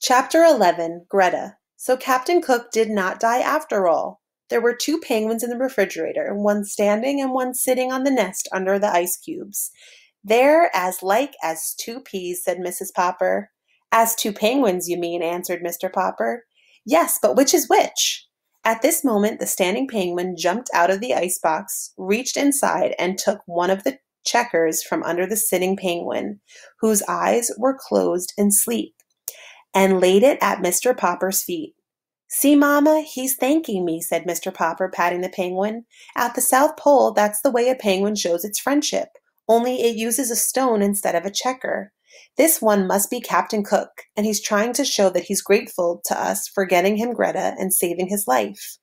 Chapter 11, Greta. So Captain Cook did not die after all. There were two penguins in the refrigerator, one standing and one sitting on the nest under the ice cubes. "They're as like as two peas," said Mrs. Popper. "As two penguins, you mean," answered Mr. Popper. "Yes, but which is which?" At this moment, the standing penguin jumped out of the ice box, reached inside, and took one of the checkers from under the sitting penguin, whose eyes were closed in sleep, and laid it at Mr. Popper's feet. "See, Mamma, he's thanking me," said Mr. Popper, patting the penguin. "At the South Pole, that's the way a penguin shows its friendship, only it uses a stone instead of a checker. This one must be Captain Cook, and he's trying to show that he's grateful to us for getting him Greta and saving his life."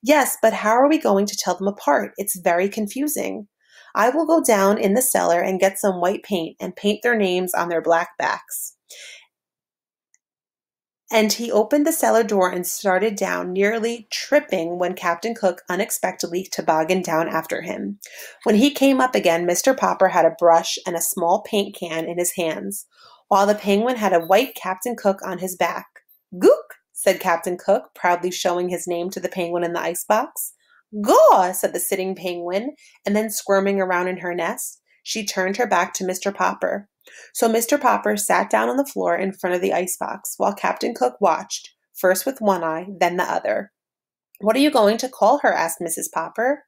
"Yes, but how are we going to tell them apart? It's very confusing." "I will go down in the cellar and get some white paint and paint their names on their black backs." And he opened the cellar door and started down, nearly tripping when Captain Cook unexpectedly tobogganed down after him. When he came up again, Mr. Popper had a brush and a small paint can in his hands, while the penguin had a white Captain Cook on his back. "Gook," said Captain Cook, proudly showing his name to the penguin in the icebox. "Gaw," said the sitting penguin, and then squirming around in her nest, she turned her back to Mr. Popper. So Mr. Popper sat down on the floor in front of the icebox, while Captain Cook watched, first with one eye, then the other. "What are you going to call her?" asked Mrs. Popper.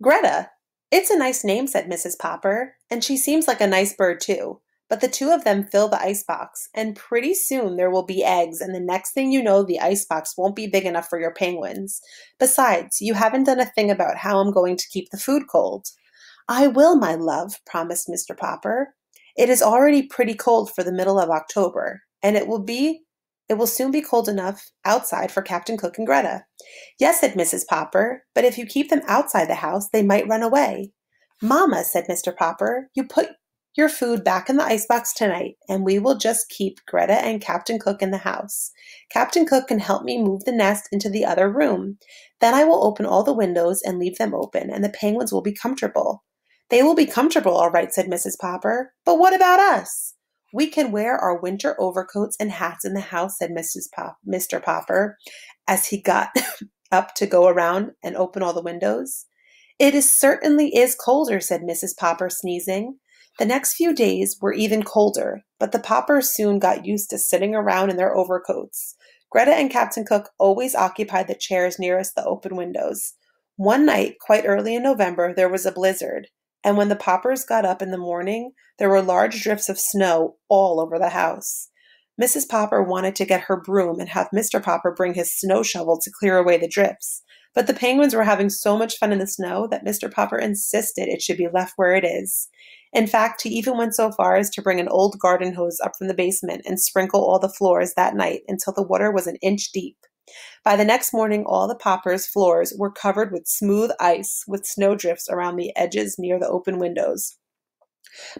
"Greta. It's a nice name," said Mrs. Popper, "and she seems like a nice bird, too. But the two of them fill the icebox, and pretty soon there will be eggs, and the next thing you know, the icebox won't be big enough for your penguins. Besides, you haven't done a thing about how I'm going to keep the food cold." "I will, my love," promised Mr. Popper. "It is already pretty cold for the middle of October, and it will soon be cold enough outside for Captain Cook and Greta." "Yes," said Mrs. Popper, "but if you keep them outside the house, they might run away." "Mamma," said Mr. Popper, "you put your food back in the icebox tonight, and we will just keep Greta and Captain Cook in the house. Captain Cook can help me move the nest into the other room. Then I will open all the windows and leave them open, and the penguins will be comfortable." "They will be comfortable, all right," said Mrs. Popper. "But what about us?" "We can wear our winter overcoats and hats in the house," said Mr. Popper, as he got up to go around and open all the windows. Certainly is colder," said Mrs. Popper, sneezing. The next few days were even colder, but the Poppers soon got used to sitting around in their overcoats. Greta and Captain Cook always occupied the chairs nearest the open windows. One night, quite early in November, there was a blizzard, and when the Poppers got up in the morning, there were large drifts of snow all over the house. Mrs. Popper wanted to get her broom and have Mr. Popper bring his snow shovel to clear away the drifts, but the penguins were having so much fun in the snow that Mr. Popper insisted it should be left where it is. In fact, he even went so far as to bring an old garden hose up from the basement and sprinkle all the floors that night until the water was an inch deep. By the next morning, all the Poppers' floors were covered with smooth ice with snowdrifts around the edges near the open windows.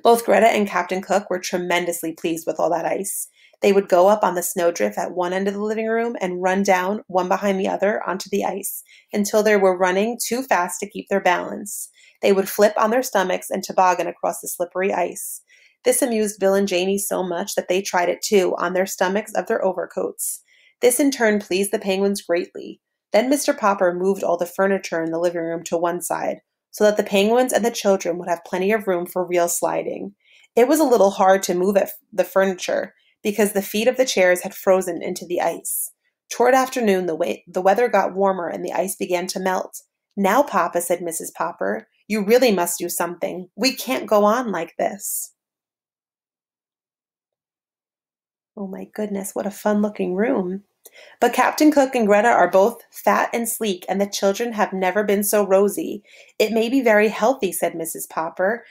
Both Greta and Captain Cook were tremendously pleased with all that ice. They would go up on the snowdrift at one end of the living room and run down, one behind the other, onto the ice, until they were running too fast to keep their balance. They would flip on their stomachs and toboggan across the slippery ice. This amused Bill and Janie so much that they tried it too, on their stomachs of their overcoats. This in turn pleased the penguins greatly. Then Mr. Popper moved all the furniture in the living room to one side, so that the penguins and the children would have plenty of room for real sliding. It was a little hard to move the furniture, because the feet of the chairs had frozen into the ice. Toward afternoon, the weather got warmer and the ice began to melt. "Now, Papa," said Mrs. Popper, "you really must do something. We can't go on like this." Oh my goodness, what a fun-looking room. "But Captain Cook and Greta are both fat and sleek, and the children have never been so rosy. It may be very healthy," said Mrs. Popper,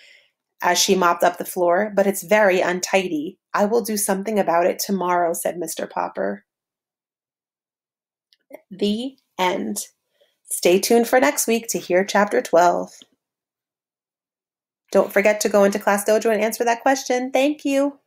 as she mopped up the floor, "but it's very untidy. I will do something about it tomorrow," said Mr. Popper. The end. Stay tuned for next week to hear Chapter 12. Don't forget to go into Class Dojo and answer that question. Thank you.